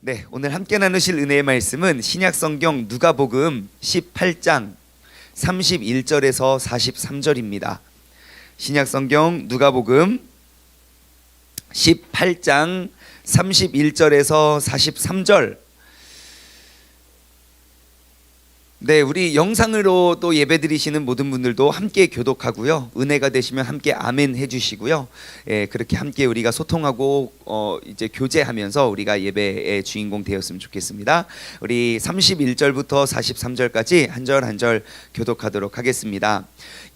네, 오늘 함께 나누실 은혜의 말씀은 신약성경 누가복음 18장 31절에서 43절입니다. 신약성경 누가복음 18장 31절에서 43절. 네, 우리 영상으로 또 예배드리시는 모든 분들도 함께 교독하고요. 은혜가 되시면 함께 아멘 해주시고요. 예, 그렇게 함께 우리가 소통하고 이제 교제하면서 우리가 예배의 주인공 되었으면 좋겠습니다. 우리 31절부터 43절까지 한 절 한 절 교독하도록 하겠습니다.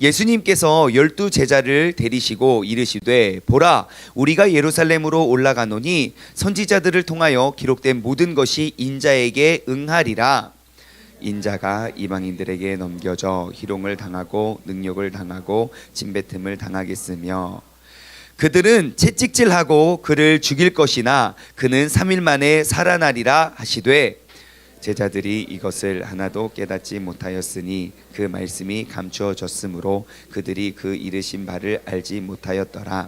예수님께서 12 제자를 데리시고 이르시되 보라 우리가 예루살렘으로 올라가노니 선지자들을 통하여 기록된 모든 것이 인자에게 응하리라. 인자가 이방인들에게 넘겨져 희롱을 당하고 능욕을 당하고 침뱉음을 당하겠으며 그들은 채찍질하고 그를 죽일 것이나 그는 3일 만에 살아나리라 하시되 제자들이 이것을 하나도 깨닫지 못하였으니 그 말씀이 감추어졌으므로 그들이 그 이르신 바를 알지 못하였더라.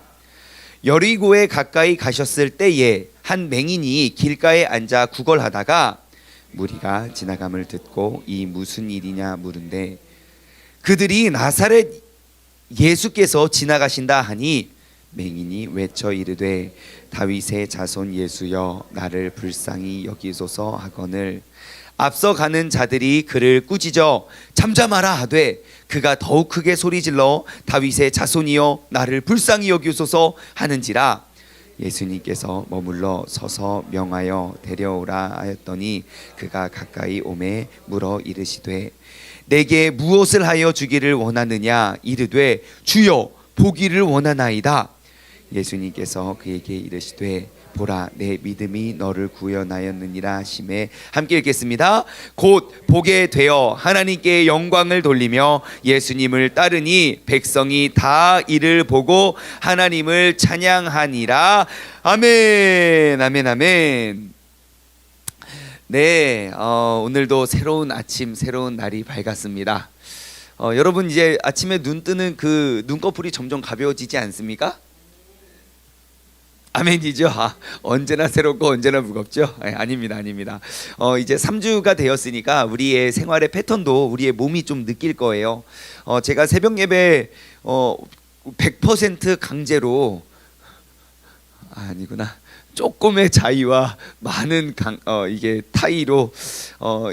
여리고에 가까이 가셨을 때에 한 맹인이 길가에 앉아 구걸하다가 무리가 지나감을 듣고 이 무슨 일이냐 물은데 그들이 나사렛 예수께서 지나가신다 하니 맹인이 외쳐 이르되 다윗의 자손 예수여 나를 불쌍히 여기소서 하거늘 앞서 가는 자들이 그를 꾸짖어 잠잠하라 하되 그가 더욱 크게 소리질러 다윗의 자손이여 나를 불쌍히 여기소서 하는지라. 예수님께서 머물러 서서 명하여 데려오라 하였더니 그가 가까이 오매 물어 이르시되 내게 무엇을 하여 주기를 원하느냐 이르되 주여 보기를 원하나이다. 예수님께서 그에게 이르시되 보라 내 믿음이 너를 구원하였느니라 하시매 함께 읽겠습니다. 곧 보게 되어 하나님께 영광을 돌리며 예수님을 따르니 백성이 다 이를 보고 하나님을 찬양하니라. 아멘 아멘 아멘. 네, 오늘도 새로운 아침 새로운 날이 밝았습니다. 여러분 이제 아침에 눈 뜨는 그 눈꺼풀이 점점 가벼워지지 않습니까? 아멘이죠. 언제나 새롭고 언제나 무겁죠. 아닙니다. 이제 3주가 되었으니까 우리의 생활의 패턴도 우리의 몸이 좀 느낄 거예요. 제가 새벽 예배 100% 강제로 아니구나. 조금의 자의와 많은 이게 타의로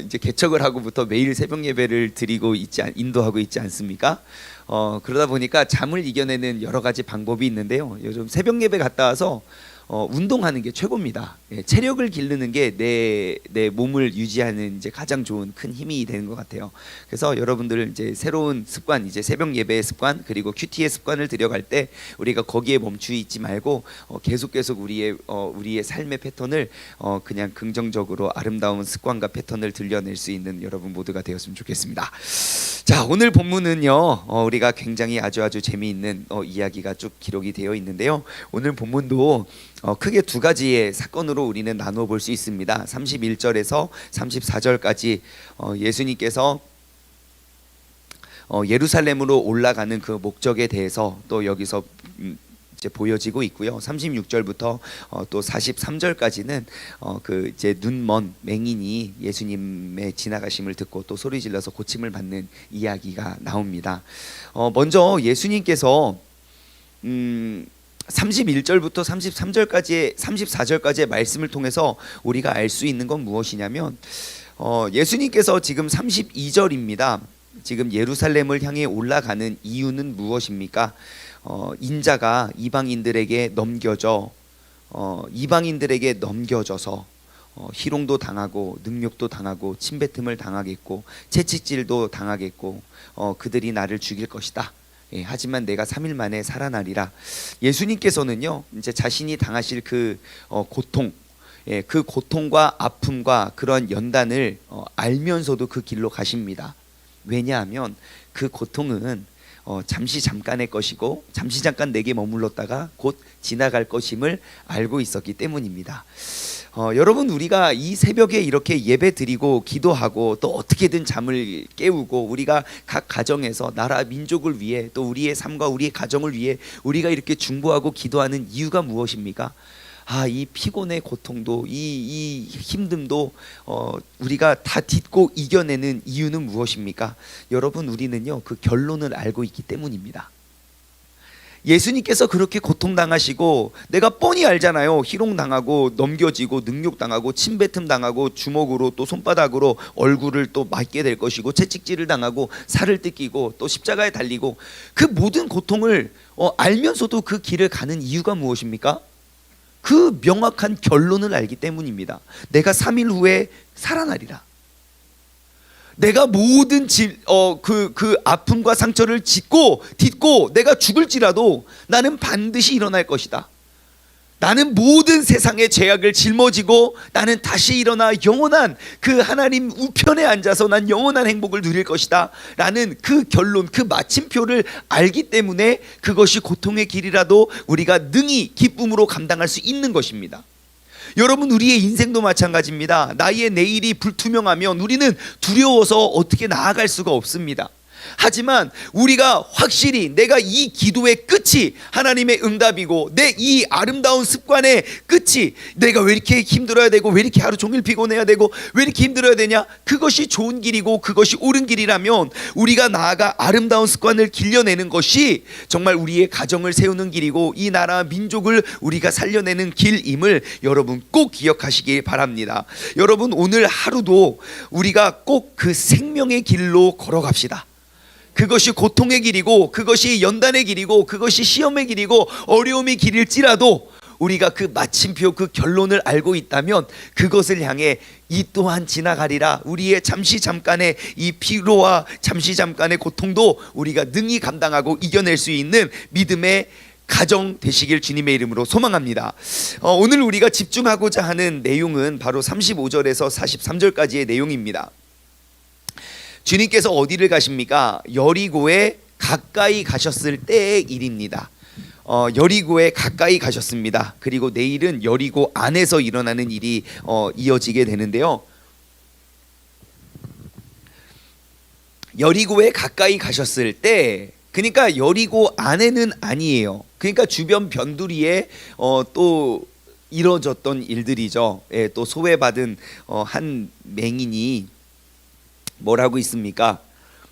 이제 개척을 하고부터 매일 새벽 예배를 드리고 인도하고 있지 않습니까? 그러다 보니까 잠을 이겨내는 여러 가지 방법이 있는데요. 요즘 새벽 예배 갔다 와서 운동하는 게 최고입니다. 예, 체력을 기르는 게 내 몸을 유지하는 이제 가장 좋은 큰 힘이 되는 것 같아요. 그래서 여러분들 이제 새로운 습관, 이제 새벽 예배의 습관 그리고 큐티의 습관을 들여갈 때 우리가 거기에 멈추 있지 말고 계속 우리의 삶의 패턴을 그냥 긍정적으로 아름다운 습관과 패턴을 들려낼 수 있는 여러분 모두가 되었으면 좋겠습니다. 자, 오늘 본문은요 우리가 굉장히 아주 재미있는 이야기가 쭉 기록이 되어 있는데요. 오늘 본문도 크게 두 가지의 사건으로 우리는 나누어 볼 수 있습니다. 31절에서 34절까지 예수님께서 예루살렘으로 올라가는 그 목적에 대해서 또 여기서 이제 보여지고 있고요. 36절부터 또 43절까지는 그 이제 눈먼 맹인이 예수님의 지나가심을 듣고 또 소리 질러서 고침을 받는 이야기가 나옵니다. 먼저 예수님께서 31절부터 34절까지의 말씀을 통해서 우리가 알 수 있는 건 무엇이냐면 예수님께서 지금 32절입니다. 지금 예루살렘을 향해 올라가는 이유는 무엇입니까? 인자가 이방인들에게 넘겨져서 희롱도 당하고 능욕도 당하고 침뱉음을 당하겠고 채찍질도 당하겠고 그들이 나를 죽일 것이다. 예, 하지만 내가 3일 만에 살아나리라. 예수님께서는요 이제 자신이 당하실 그 고통, 그 고통과 아픔과 그런 연단을 알면서도 그 길로 가십니다. 왜냐하면 그 고통은 잠깐의 것이고 잠시 잠깐 내게 머물렀다가 곧 지나갈 것임을 알고 있었기 때문입니다. 여러분 우리가 이 새벽에 이렇게 예배 드리고 기도하고 또 어떻게든 잠을 깨우고 우리가 각 가정에서 나라 민족을 위해 또 우리의 삶과 우리의 가정을 위해 우리가 이렇게 중보하고 기도하는 이유가 무엇입니까? 이 피곤의 고통도 이 힘듦도 우리가 다 딛고 이겨내는 이유는 무엇입니까? 여러분, 우리는요 그 결론을 알고 있기 때문입니다. 예수님께서 그렇게 고통당하시고 내가 뻔히 알잖아요. 희롱당하고 넘겨지고 능욕당하고 침뱉음 당하고 주먹으로 또 손바닥으로 얼굴을 또 맞게 될 것이고 채찍질을 당하고 살을 뜯기고 또 십자가에 달리고 그 모든 고통을 알면서도 그 길을 가는 이유가 무엇입니까? 그 명확한 결론을 알기 때문입니다. 내가 3일 후에 살아나리라. 내가 모든 그 아픔과 상처를 딛고 내가 죽을지라도 나는 반드시 일어날 것이다. 나는 모든 세상의 죄악을 짊어지고 나는 다시 일어나 영원한 그 하나님 우편에 앉아서 난 영원한 행복을 누릴 것이다 라는 그 결론, 그 마침표를 알기 때문에 그것이 고통의 길이라도 우리가 능히 기쁨으로 감당할 수 있는 것입니다. 여러분, 우리의 인생도 마찬가지입니다. 나의 내일이 불투명하면 우리는 두려워서 어떻게 나아갈 수가 없습니다. 하지만 우리가 확실히 내가 이 기도의 끝이 하나님의 응답이고 내 이 아름다운 습관의 끝이 내가 왜 이렇게 힘들어야 되고 왜 이렇게 하루 종일 피곤해야 되고 왜 이렇게 힘들어야 되냐, 그것이 좋은 길이고 그것이 옳은 길이라면 우리가 나아가 아름다운 습관을 길러내는 것이 정말 우리의 가정을 세우는 길이고 이 나라 민족을 우리가 살려내는 길임을 여러분 꼭 기억하시길 바랍니다. 여러분, 오늘 하루도 우리가 꼭 그 생명의 길로 걸어갑시다. 그것이 고통의 길이고 그것이 연단의 길이고 그것이 시험의 길이고 어려움의 길일지라도 우리가 그 마침표, 그 결론을 알고 있다면 그것을 향해 이 또한 지나가리라. 우리의 잠시 잠깐의 이 피로와 잠시 잠깐의 고통도 우리가 능히 감당하고 이겨낼 수 있는 믿음의 가정 되시길 주님의 이름으로 소망합니다. 오늘 우리가 집중하고자 하는 내용은 바로 35절에서 43절까지의 내용입니다. 주님께서 어디를 가십니까? 여리고에 가까이 가셨을 때의 일입니다. 여리고에 가까이 가셨습니다. 그리고 내일은 여리고 안에서 일어나는 일이 이어지게 되는데요. 여리고에 가까이 가셨을 때, 그러니까 여리고 안에는 아니에요. 그러니까 주변 변두리에 또 이뤄졌던 일들이죠. 예, 또 소외받은 한 맹인이 뭐라고 있습니까?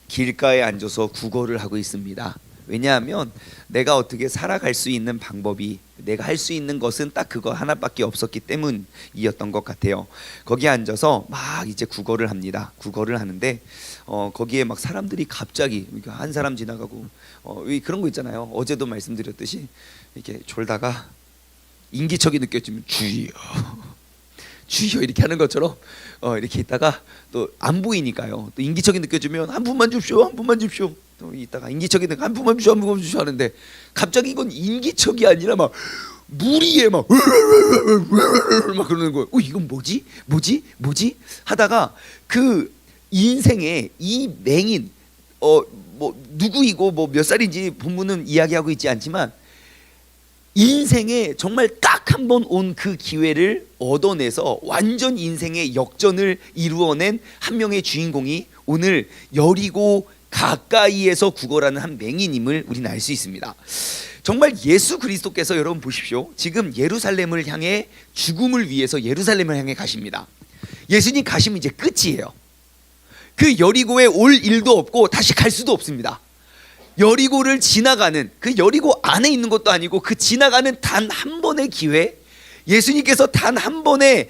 길가에 앉아서 구걸을 하고 있습니다. 왜냐하면 내가 어떻게 살아갈 수 있는 방법이, 내가 할 수 있는 것은 딱 그거 하나밖에 없었기 때문이었던 것 같아요. 거기에 앉아서 막 이제 구걸을 합니다. 구걸을 하는데 거기에 막 사람들이 갑자기 한 사람 지나가고 그런 거 있잖아요. 어제도 말씀드렸듯이 이렇게 졸다가 인기척이 느껴지면 주여 주여 이렇게 하는 것처럼 이렇게 있다가 또 안 보이니까요. 또 인기척이 느껴지면 한 분만 줍쇼, 한 분만 줍쇼. 또 있다가 인기척이 느껴 한 분만 줍쇼, 한 분만 줍쇼 하는데 갑자기 이건 인기척이 아니라 막 무리에 막 그러는 거예요. 이건 뭐지 하다가 그 인생의 이 맹인 뭐 누구이고 뭐 몇 살인지 본문은 이야기하고 있지 않지만 인생에 정말 딱 한 번 온 그 기회를 얻어내서 완전 인생의 역전을 이루어낸 한 명의 주인공이 오늘 여리고 가까이에서 구걸하는 한 맹인임을 우리는 알 수 있습니다. 정말 예수 그리스도께서 여러분 보십시오. 지금 예루살렘을 향해 죽음을 위해서 예루살렘을 향해 가십니다. 예수님 가시면 이제 끝이에요. 그 여리고에 올 일도 없고 다시 갈 수도 없습니다. 여리고를 지나가는, 그 여리고 안에 있는 것도 아니고 그 지나가는 단 한 번의 기회, 예수님께서 단 한 번의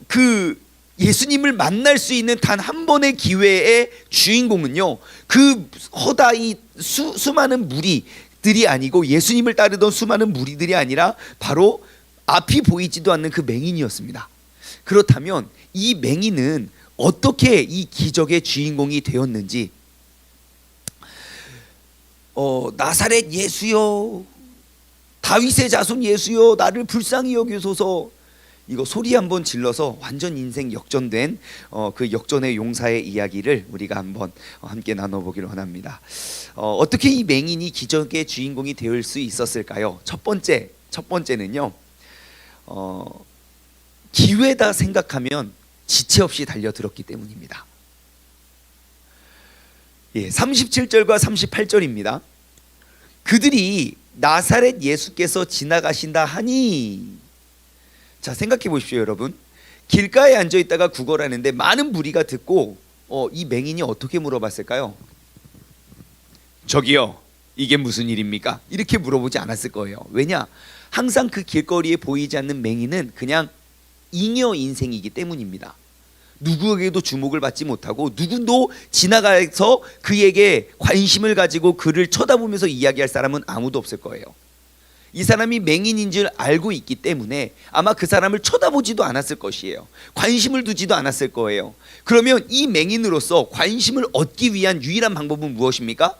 그 예수님을 만날 수 있는 단 한 번의 기회의 주인공은요, 그 허다히 수많은 무리들이 아니고 예수님을 따르던 수많은 무리들이 아니라 바로 앞이 보이지도 않는 그 맹인이었습니다. 그렇다면 이 맹인은 어떻게 이 기적의 주인공이 되었는지, 나사렛 예수여, 다윗의 자손 예수여, 나를 불쌍히 여기소서, 이거 소리 한번 질러서 완전 인생 역전된 그 역전의 용사의 이야기를 우리가 한번 함께 나눠보기를 원합니다. 어떻게 이 맹인이 기적의 주인공이 될 수 있었을까요? 첫 번째는요, 기회다 생각하면 지체 없이 달려들었기 때문입니다. 37절과 38절입니다. 그들이 나사렛 예수께서 지나가신다 하니 자, 생각해 보십시오, 여러분. 길가에 앉아 있다가 구걸하는데 많은 무리가 듣고 이 맹인이 어떻게 물어봤을까요? 저기요, 이게 무슨 일입니까? 이렇게 물어보지 않았을 거예요. 왜냐? 항상 그 길거리에 보이지 않는 맹인은 그냥 잉여 인생이기 때문입니다. 누구에게도 주목을 받지 못하고 누구도 지나가서 그에게 관심을 가지고 그를 쳐다보면서 이야기할 사람은 아무도 없을 거예요. 이 사람이 맹인인 줄 알고 있기 때문에 아마 그 사람을 쳐다보지도 않았을 것이에요. 관심을 두지도 않았을 거예요. 그러면 이 맹인으로서 관심을 얻기 위한 유일한 방법은 무엇입니까?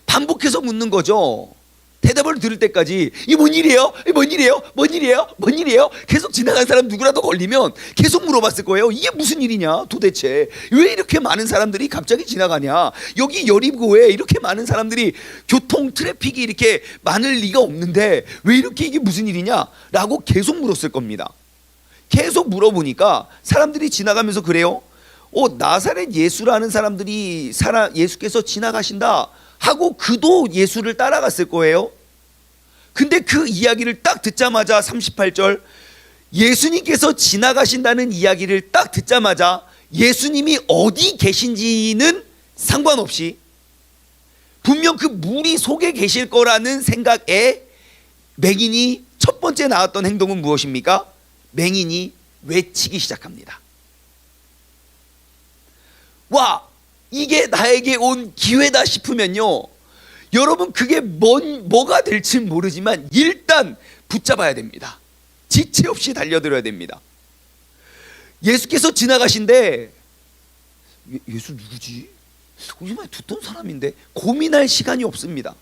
반복해서 묻는 거죠. 대답을 들을 때까지 이 뭔 일이에요? 뭔 일이에요? 뭔 일이에요? 뭔 일이에요? 계속 지나간 사람 누구라도 걸리면 계속 물어봤을 거예요. 이게 무슨 일이냐 도대체? 왜 이렇게 많은 사람들이 갑자기 지나가냐? 여기 여리고에 이렇게 많은 사람들이 교통 트래픽이 이렇게 많을 리가 없는데 왜 이렇게 이게 무슨 일이냐? 라고 계속 물었을 겁니다. 계속 물어보니까 사람들이 지나가면서 그래요. 나사렛 예수라는 사람들이 예수께서 지나가신다 하고 그도 예수를 따라갔을 거예요. 근데 그 이야기를 딱 듣자마자 38절 예수님께서 지나가신다는 이야기를 딱 듣자마자 예수님이 어디 계신지는 상관없이 분명 그 무리 속에 계실 거라는 생각에 맹인이 첫 번째 나왔던 행동은 무엇입니까? 맹인이 외치기 시작합니다. 와! 이게 나에게 온 기회다 싶으면요, 여러분 그게 뭐가 될지 모르지만 일단 붙잡아야 됩니다. 지체 없이 달려들어야 됩니다. 예수께서 지나가신데 예수 누구지? 오랜만에 듣던 사람인데 고민할 시간이 없습니다.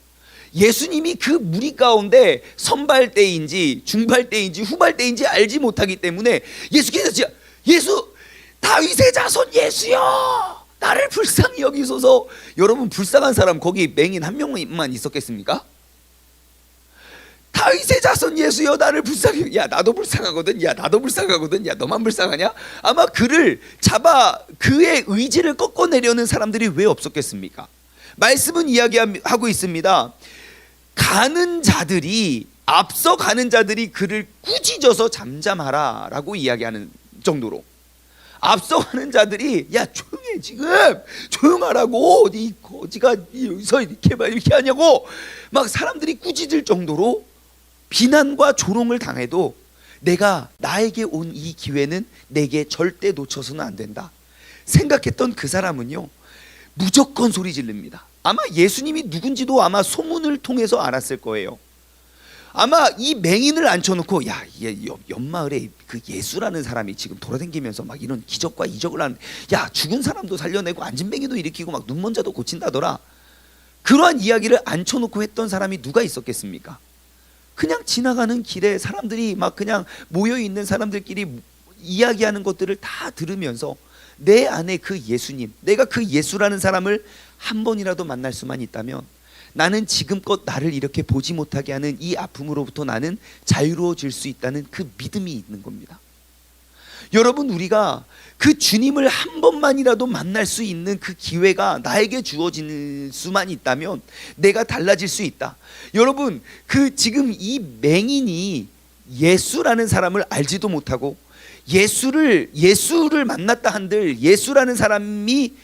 예수님이 그 무리 가운데 선발대인지 중발대인지 후발대인지 알지 못하기 때문에 예수께서 예수 다윗의 자손 예수여 나를 불쌍히 여기소서. 여러분 불쌍한 사람 거기 맹인 한 명만 있었겠습니까? 다윗의 자손 예수여 나를 불쌍히, 야 나도 불쌍하거든, 야 나도 불쌍하거든, 야 너만 불쌍하냐? 아마 그를 잡아 그의 의지를 꺾어내려는 사람들이 왜 없었겠습니까? 말씀은 이야기하고 있습니다. 앞서 가는 자들이 그를 꾸짖어서 잠잠하라 라고 이야기하는 정도로 앞서가는 자들이 야 조용해, 지금 조용하라고, 이 거지가 여기서 이렇게 하냐고 막 사람들이 꾸짖을 정도로 비난과 조롱을 당해도 나에게 온 이 기회는 내게 절대 놓쳐서는 안 된다 생각했던 그 사람은요 무조건 소리 지릅니다. 아마 예수님이 누군지도 아마 소문을 통해서 알았을 거예요. 아마 이 맹인을 앉혀놓고 야, 옆마을에 그 예수라는 사람이 지금 돌아다니면서 막 이런 기적과 이적을 하는, 야 죽은 사람도 살려내고 앉은 맹이도 일으키고 막 눈먼 자도 고친다더라. 그러한 이야기를 앉혀놓고 했던 사람이 누가 있었겠습니까? 그냥 지나가는 길에 사람들이 막 그냥 모여있는 사람들끼리 이야기하는 것들을 다 들으면서 내 안에 그 예수님, 내가 그 예수라는 사람을 한 번이라도 만날 수만 있다면 나는 지금껏 나를 이렇게 보지 못하게 하는 이 아픔으로부터 나는 자유로워질 수 있다는 그 믿음이 있는 겁니다. 여러분 우리가 그 주님을 한 번만이라도 만날 수 있는 그 기회가 나에게 주어질 수만 있다면 내가 달라질 수 있다. 여러분 지금 이 맹인이 예수라는 사람을 알지도 못하고 예수를 만났다 한들 예수라는 사람이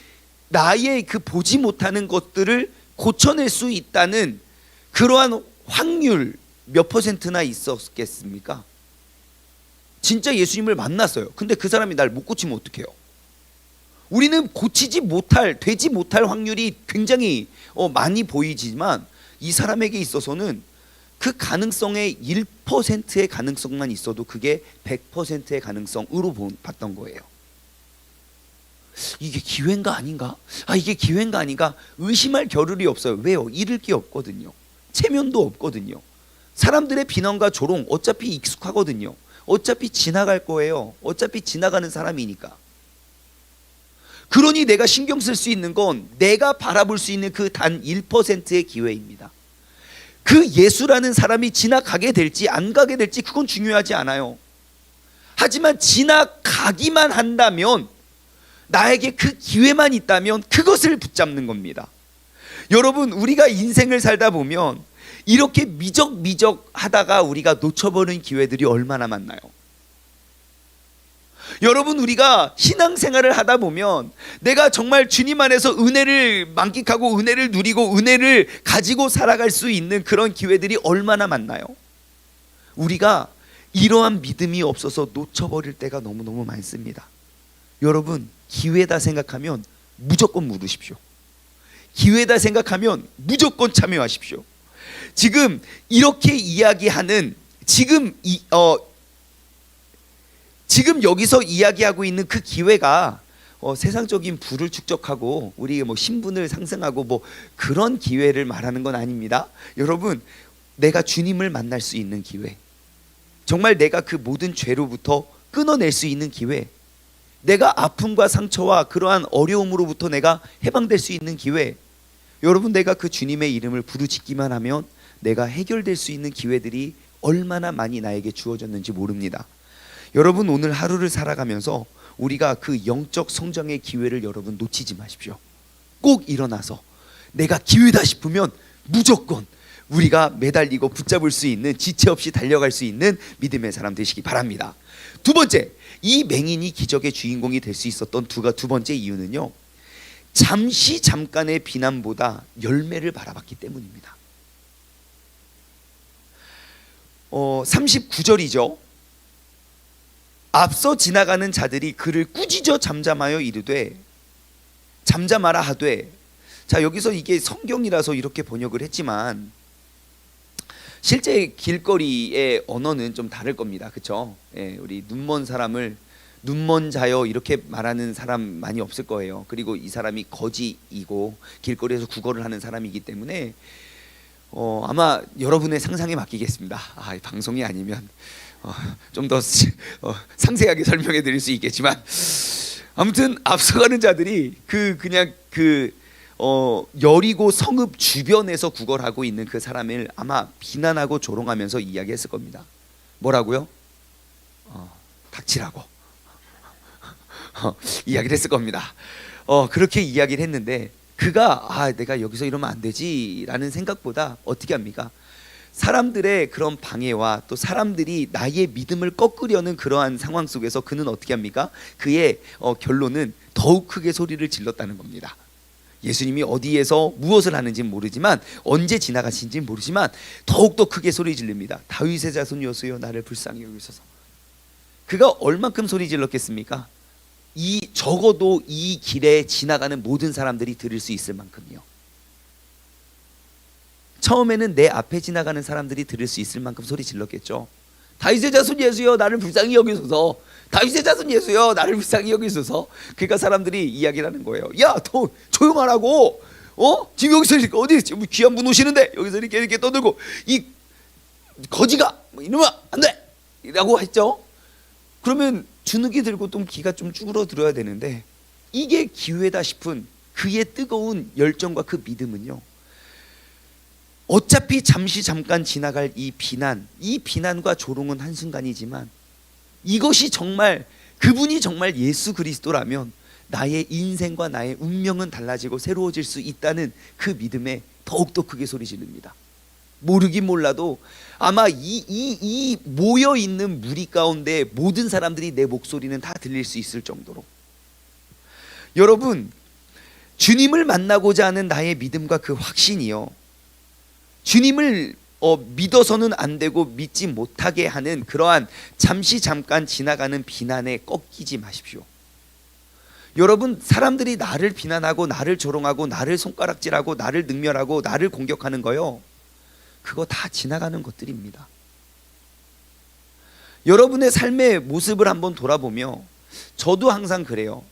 나의 그 보지 못하는 것들을 고쳐낼 수 있다는 그러한 확률 몇 퍼센트나 있었겠습니까? 진짜 예수님을 만났어요. 근데 그 사람이 날 못 고치면 어떡해요? 우리는 되지 못할 확률이 굉장히 많이 보이지만 이 사람에게 있어서는 그 가능성의 1%의 가능성만 있어도 그게 100%의 가능성으로 봤던 거예요. 이게 기회인가 아닌가? 이게 기회인가 아닌가? 의심할 겨를이 없어요. 왜요? 잃을 게 없거든요. 체면도 없거든요. 사람들의 비난과 조롱 어차피 익숙하거든요. 어차피 지나갈 거예요. 어차피 지나가는 사람이니까. 그러니 내가 신경 쓸 수 있는 건 내가 바라볼 수 있는 그 단 1%의 기회입니다. 그 예수라는 사람이 지나가게 될지 안 가게 될지 그건 중요하지 않아요. 하지만 지나가기만 한다면, 나에게 그 기회만 있다면 그것을 붙잡는 겁니다. 여러분 우리가 인생을 살다 보면 이렇게 미적미적 하다가 우리가 놓쳐버린 기회들이 얼마나 많나요? 여러분, 우리가 신앙생활을 하다 보면 내가 정말 주님 안에서 은혜를 만끽하고 은혜를 누리고 은혜를 가지고 살아갈 수 있는 그런 기회들이 얼마나 많나요? 우리가 이러한 믿음이 없어서 놓쳐버릴 때가 너무너무 많습니다. 여러분, 기회다 생각하면 무조건 물으십시오. 기회다 생각하면 무조건 참여하십시오. 지금 이렇게 이야기하는 지금 여기서 이야기하고 있는 그 기회가 세상적인 부를 축적하고 우리 뭐 신분을 상승하고 뭐 그런 기회를 말하는 건 아닙니다. 여러분, 내가 주님을 만날 수 있는 기회, 정말 내가 그 모든 죄로부터 끊어낼 수 있는 기회, 내가 아픔과 상처와 그러한 어려움으로부터 내가 해방될 수 있는 기회, 여러분, 내가 그 주님의 이름을 부르짖기만 하면 내가 해결될 수 있는 기회들이 얼마나 많이 나에게 주어졌는지 모릅니다. 여러분, 오늘 하루를 살아가면서 우리가 그 영적 성장의 기회를 여러분 놓치지 마십시오. 꼭 일어나서 내가 기회다 싶으면 무조건 우리가 매달리고 붙잡을 수 있는, 지체 없이 달려갈 수 있는 믿음의 사람 되시기 바랍니다. 두 번째, 이 맹인이 기적의 주인공이 될 수 있었던 두 번째 이유는요, 잠시 잠깐의 비난보다 열매를 바라봤기 때문입니다. 39절이죠. 앞서 지나가는 자들이 그를 꾸짖어 잠잠하여 이르되, 잠잠하라 하되. 자, 여기서 이게 성경이라서 이렇게 번역을 했지만 실제 길거리의 언어는 좀 다를 겁니다. 그렇죠? 예, 우리 눈먼 사람을 눈먼 자여 이렇게 말하는 사람 많이 없을 거예요. 그리고 이 사람이 거지이고 길거리에서 구걸을 하는 사람이기 때문에 아마 여러분의 상상에 맡기겠습니다. 방송이 아니면 좀 더 상세하게 설명해 드릴 수 있겠지만, 아무튼 앞서가는 자들이 여리고 성읍 주변에서 구걸하고 있는 그 사람을 아마 비난하고 조롱하면서 이야기했을 겁니다. 뭐라고요? 닥치라고 이야기를 했을 겁니다. 그렇게 이야기를 했는데, 그가 내가 여기서 이러면 안 되지 라는 생각보다 어떻게 합니까? 사람들의 그런 방해와 또 사람들이 나의 믿음을 꺾으려는 그러한 상황 속에서 그는 어떻게 합니까? 그의 결론은 더욱 크게 소리를 질렀다는 겁니다. 예수님이 어디에서 무엇을 하는지는 모르지만, 언제 지나가신지는 모르지만 더욱더 크게 소리 지릅니다. 다윗의 자손 여수여, 나를 불쌍히 여기소서. 그가 얼만큼 소리 질렀겠습니까? 적어도 이 길에 지나가는 모든 사람들이 들을 수 있을 만큼요. 처음에는 내 앞에 지나가는 사람들이 들을 수 있을 만큼 소리 질렀겠죠. 다윗의 자손 예수여, 나를 불쌍히 여기소서. 다윗의 자손 예수여, 나를 불쌍히 여기소서. 그러니까 사람들이 이야기를 하는 거예요. 야, 너 조용하라고. 지금 여기서 어디 귀한 분 오시는데 여기서 이렇게 떠들고 이 거지가 이러면 안 돼 라고 했죠. 그러면 주눅이 들고 좀 기가 좀 쭈그러들어야 되는데, 이게 기회다 싶은 그의 뜨거운 열정과 그 믿음은요, 어차피 잠깐 지나갈 이 비난과 조롱은 한순간이지만, 이것이 정말 그분이 정말 예수 그리스도라면 나의 인생과 나의 운명은 달라지고 새로워질 수 있다는 그 믿음에 더욱더 크게 소리 지릅니다. 모르긴 몰라도 아마 이 모여있는 무리 가운데 모든 사람들이 내 목소리는 다 들릴 수 있을 정도로, 여러분, 주님을 만나고자 하는 나의 믿음과 그 확신이요, 주님을 믿어서는 안 되고 믿지 못하게 하는 그러한 잠깐 지나가는 비난에 꺾이지 마십시오. 여러분, 사람들이 나를 비난하고 나를 조롱하고 나를 손가락질하고 나를 능멸하고 나를 공격하는 거요, 그거 다 지나가는 것들입니다. 여러분의 삶의 모습을 한번 돌아보며, 저도 항상 그래요.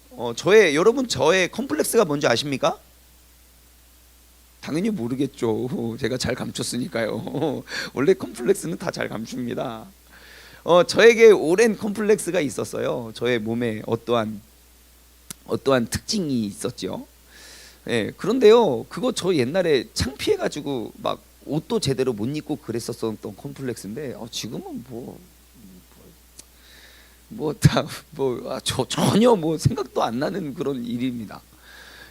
여러분, 저의 컴플렉스가 뭔지 아십니까? 당연히 모르겠죠. 제가 잘 감췄으니까요. 원래 컴플렉스는 다 잘 감춥니다. 저에게 오랜 컴플렉스가 있었어요. 저의 몸에 어떠한 특징이 있었죠. 예, 그런데요, 그거 저 옛날에 창피해가지고 막 옷도 제대로 못 입고 그랬었던 컴플렉스인데, 지금은 전혀 생각도 안 나는 그런 일입니다.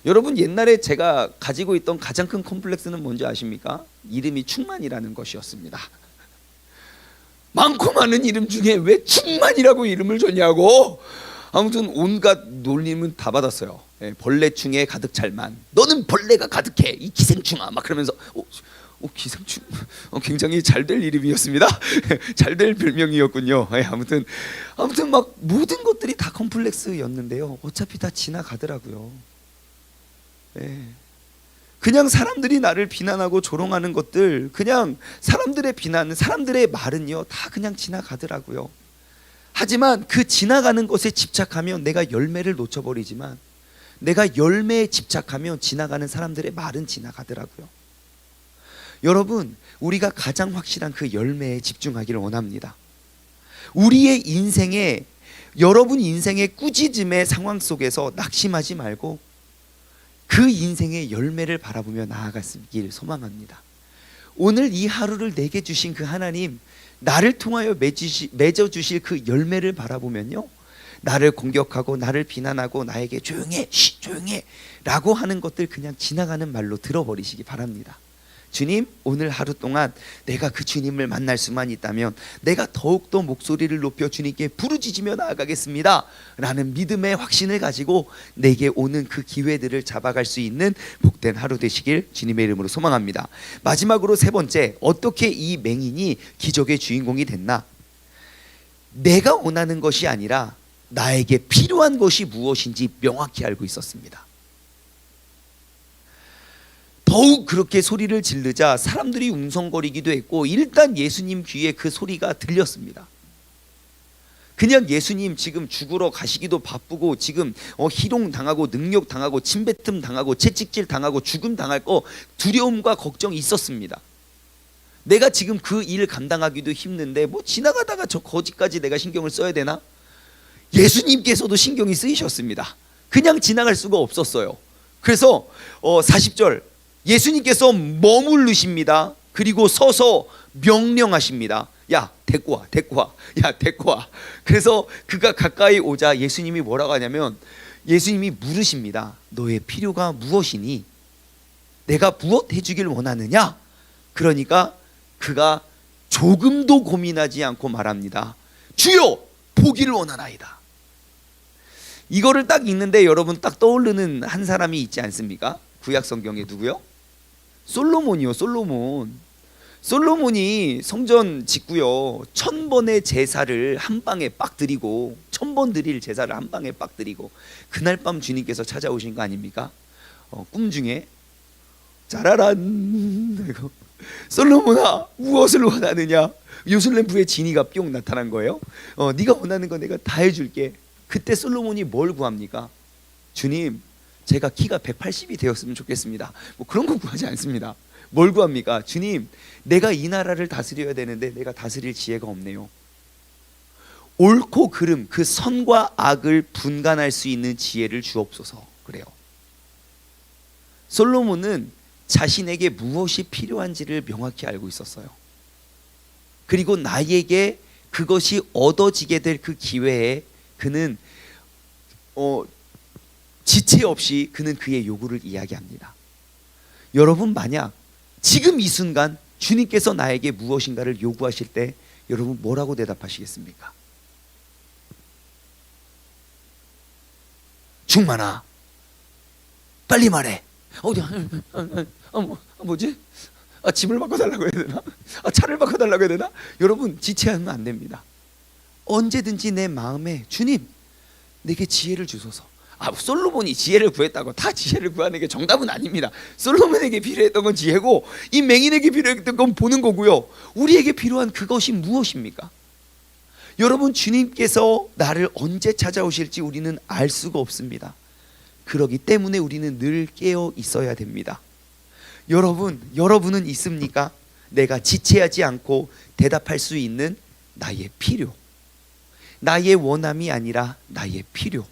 여러분, 옛날에 제가 가지고 있던 가장 큰 컴플렉스는 뭔지 아십니까? 이름이 충만이라는 것이었습니다. 많고 많은 이름 중에 왜 충만이라고 이름을 줬냐고. 아무튼 온갖 놀림은 다 받았어요. 예, 벌레충에 가득 찰만. 너는 벌레가 가득해 이 기생충아. 막 그러면서 기생충 굉장히 잘 될 이름이었습니다. 잘 될 별명이었군요. 예, 아무튼 막 모든 것들이 다 컴플렉스였는데요. 어차피 다 지나가더라고요. 예. 그냥 사람들이 나를 비난하고 조롱하는 것들, 그냥 사람들의 비난, 사람들의 말은요 다 그냥 지나가더라고요. 하지만 그 지나가는 것에 집착하면 내가 열매를 놓쳐버리지만, 내가 열매에 집착하면 지나가는 사람들의 말은 지나가더라고요. 여러분, 우리가 가장 확실한 그 열매에 집중하기를 원합니다. 우리의 인생에, 여러분 인생의 꾸짖음의 상황 속에서 낙심하지 말고 그 인생의 열매를 바라보며 나아가길 소망합니다. 오늘 이 하루를 내게 주신 그 하나님, 나를 통하여 맺어주실 그 열매를 바라보면요, 나를 공격하고 나를 비난하고 나에게 조용해 조용해 라고 하는 것들 그냥 지나가는 말로 들어버리시기 바랍니다. 주님, 오늘 하루 동안 내가 그 주님을 만날 수만 있다면 내가 더욱더 목소리를 높여 주님께 부르짖으며 나아가겠습니다 라는 믿음의 확신을 가지고 내게 오는 그 기회들을 잡아갈 수 있는 복된 하루 되시길 주님의 이름으로 소망합니다. 마지막으로 세 번째, 어떻게 이 맹인이 기적의 주인공이 됐나? 내가 원하는 것이 아니라 나에게 필요한 것이 무엇인지 명확히 알고 있었습니다. 더욱 그렇게 소리를 지르자 사람들이 웅성거리기도 했고, 일단 예수님 귀에 그 소리가 들렸습니다. 그냥 예수님 지금 죽으러 가시기도 바쁘고, 지금 희롱당하고 능욕당하고 침뱉음 당하고 채찍질 당하고 죽음 당할 거 두려움과 걱정이 있었습니다. 내가 지금 그 일 감당하기도 힘든데 뭐 지나가다가 저 거지까지 내가 신경을 써야 되나? 예수님께서도 신경이 쓰이셨습니다. 그냥 지나갈 수가 없었어요. 그래서 40절, 예수님께서 머무르십니다. 그리고 서서 명령하십니다. 야, 데리고 와, 데리고 와, 야, 데리고 와. 그래서 그가 가까이 오자 예수님이 뭐라고 하냐면, 예수님이 물으십니다. 너의 필요가 무엇이니? 내가 무엇 해주길 원하느냐? 그러니까 그가 조금도 고민하지 않고 말합니다. 주여, 보기를 원하나이다. 이거를 딱 읽는데 여러분 딱 떠오르는 한 사람이 있지 않습니까? 구약 성경에 누구요? 솔로몬이요. 솔로몬이 성전 짓고요, 1000번의 제사를 한 방에 빡 드리고, 1000번 드릴 제사를 한 방에 빡 드리고, 그날 밤 주님께서 찾아오신 거 아닙니까? 꿈 중에 짜라란, 솔로몬아, 무엇을 원하느냐? 요술램프의 지니가 뿅 나타난 거예요. 네가 원하는 거 내가 다 해줄게. 그때 솔로몬이 뭘 구합니까? 주님, 제가 키가 180이 되었으면 좋겠습니다. 뭐 그런 거 구하지 않습니다. 뭘 구합니까? 주님, 내가 이 나라를 다스려야 되는데 내가 다스릴 지혜가 없네요. 옳고 그름, 그 선과 악을 분간할 수 있는 지혜를 주옵소서. 그래요. 솔로몬은 자신에게 무엇이 필요한지를 명확히 알고 있었어요. 그리고 나에게 그것이 얻어지게 될 그 기회에 그는 지체 없이 그는 그의 요구를 이야기합니다. 여러분, 만약 지금 이 순간 주님께서 나에게 무엇인가를 요구하실 때 여러분 뭐라고 대답하시겠습니까? 충만아, 빨리 말해. 뭐지? 짐을 바꿔달라고 해야 되나? 차를 바꿔달라고 해야 되나? 여러분, 지체하면 안 됩니다. 언제든지 내 마음에 주님, 내게 지혜를 주소서. 솔로몬이 지혜를 구했다고 다 지혜를 구하는 게 정답은 아닙니다. 솔로몬에게 필요했던 건 지혜고, 이 맹인에게 필요했던 건 보는 거고요. 우리에게 필요한 그것이 무엇입니까? 여러분, 주님께서 나를 언제 찾아오실지 우리는 알 수가 없습니다. 그렇기 때문에 우리는 늘 깨어 있어야 됩니다. 여러분은 있습니까? 내가 지체하지 않고 대답할 수 있는 나의 필요, 나의 원함이 아니라 나의 필요.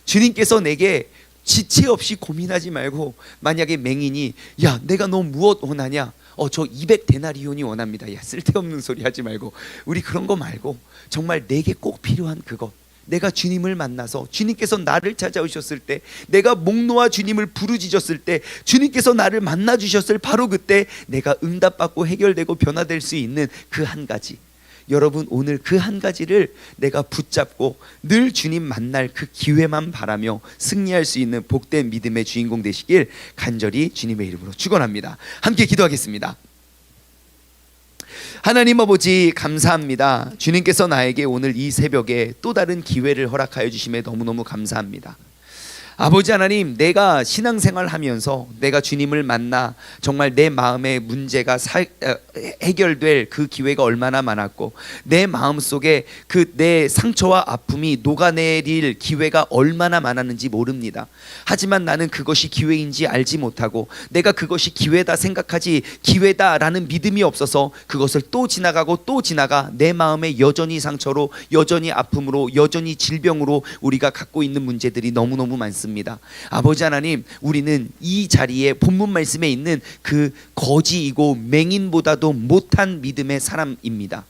주님께서 내게 지체 없이 고민하지 말고, 만약에 맹인이 야, 내가 너 무엇 원하냐? 저 200데나리온이 원합니다. 야, 쓸데없는 소리 하지 말고, 우리 그런 거 말고 정말 내게 꼭 필요한 그것, 내가 주님을 만나서 주님께서 나를 찾아오셨을 때, 내가 목 놓아 주님을 부르짖었을 때 주님께서 나를 만나 주셨을 바로 그때 내가 응답받고 해결되고 변화될 수 있는 그 한 가지, 여러분 오늘 그 한 가지를 내가 붙잡고 늘 주님 만날 그 기회만 바라며 승리할 수 있는 복된 믿음의 주인공 되시길 간절히 주님의 이름으로 축원합니다. 함께 기도하겠습니다. 하나님 아버지 감사합니다. 주님께서 나에게 오늘 이 새벽에 또 다른 기회를 허락하여 주심에 너무너무 감사합니다. 아버지 하나님, 내가 신앙생활 하면서 내가 주님을 만나 정말 내 마음의 문제가 해결될 그 기회가 얼마나 많았고, 내 마음속에 그 내 상처와 아픔이 녹아내릴 기회가 얼마나 많았는지 모릅니다. 하지만 나는 그것이 기회인지 알지 못하고 내가 그것이 기회다 생각하지 기회다라는 믿음이 없어서 그것을 또 지나가고 또 지나가 내 마음에 여전히 상처로, 여전히 아픔으로, 여전히 질병으로 우리가 갖고 있는 문제들이 너무너무 많습니다. 아버지 하나님, 우리는 이 자리에 본문 말씀에 있는 그 거지이고 맹인보다도 못한 믿음의 사람입니다.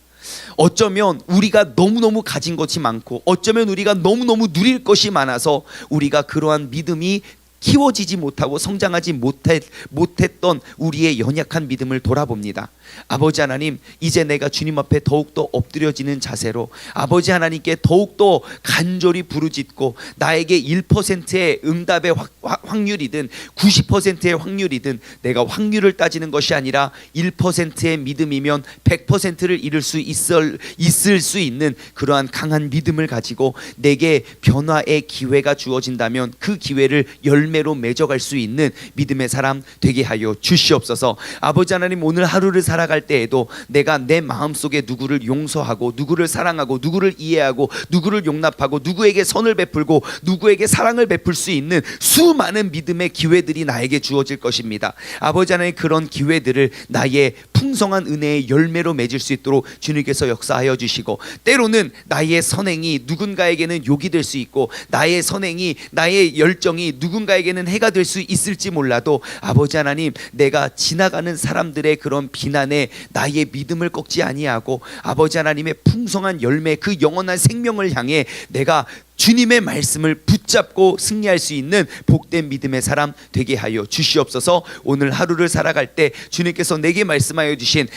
어쩌면 우리가 너무너무 가진 것이 많고, 어쩌면 우리가 너무너무 누릴 것이 많아서 우리가 그러한 믿음이 키워지지 못하고 성장하지 못했던 우리의 연약한 믿음을 돌아봅니다. 아버지 하나님, 이제 내가 주님 앞에 더욱더 엎드려지는 자세로 아버지 하나님께 더욱더 간절히 부르짖고, 나에게 1%의 응답의 확률이든 90%의 확률이든 내가 확률을 따지는 것이 아니라 1%의 믿음이면 100%를 이룰 수 있을 수 있는 그러한 강한 믿음을 가지고 내게 변화의 기회가 주어진다면 그 기회를 열매로 맺어갈 수 있는 믿음의 사람 되게 하여 주시옵소서. 아버지 하나님, 오늘 하루를 살아갈 때에도 내가 내 마음속에 누구를 용서하고, 누구를 사랑하고, 누구를 이해하고, 누구를 용납하고, 누구에게 선을 베풀고, 누구에게 사랑을 베풀 수 있는 수많은 믿음의 기회들이 나에게 주어질 것입니다. 아버지 하나님, 그런 기회들을 나의 풍성한 은혜의 열매로 맺을 수 있도록 주님께서 역사하여 주시고, 때로는 나의 선행이 누군가에게는 욕이 될 수 있고, 나의 선행이, 나의 열정이 누군가에게는 해가 될 수 있을지 몰라도 아버지 하나님, 내가 지나가는 사람들의 그런 비난에 나의 믿음을 꺾지 아니하고 아버지 하나님의 풍성한 열매, 그 영원한 생명을 향해 내가 주님의 말씀을 붙잡고 승리할 수 있는 복된 믿음의 사람 되게 하여 주시옵소서. 오늘 하루를 살아갈 때 주님께서 내게 말씀하여 주신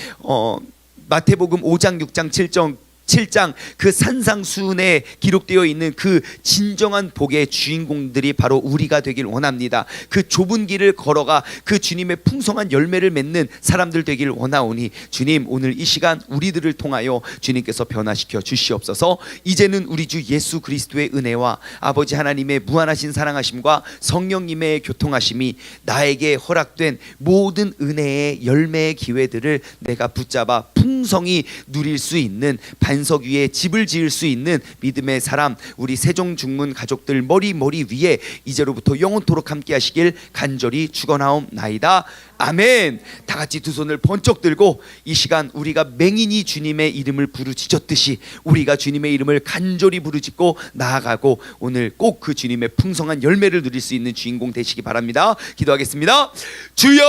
마태복음 5장 6장 7장 그 산상수훈에 기록되어 있는 그 진정한 복의 주인공들이 바로 우리가 되길 원합니다. 그 좁은 길을 걸어가 그 주님의 풍성한 열매를 맺는 사람들 되길 원하오니, 주님 오늘 이 시간 우리들을 통하여 주님께서 변화시켜 주시옵소서. 이제는 우리 주 예수 그리스도의 은혜와 아버지 하나님의 무한하신 사랑하심과 성령님의 교통하심이 나에게 허락된 모든 은혜의 열매의 기회들을 내가 붙잡아 풍성히 누릴 수 있는, 반석 위에 집을 지을 수 있는 믿음의 사람, 우리 세종 중문 가족들 머리 위에 이제로부터 영원토록 함께 하시길 간절히 축원하옵나이다. 아멘. 다 같이 두 손을 번쩍 들고 이 시간 우리가 맹인이 주님의 이름을 부르짖었듯이 우리가 주님의 이름을 간절히 부르짖고 나아가고 오늘 꼭 그 주님의 풍성한 열매를 누릴 수 있는 주인공 되시기 바랍니다. 기도하겠습니다. 주여!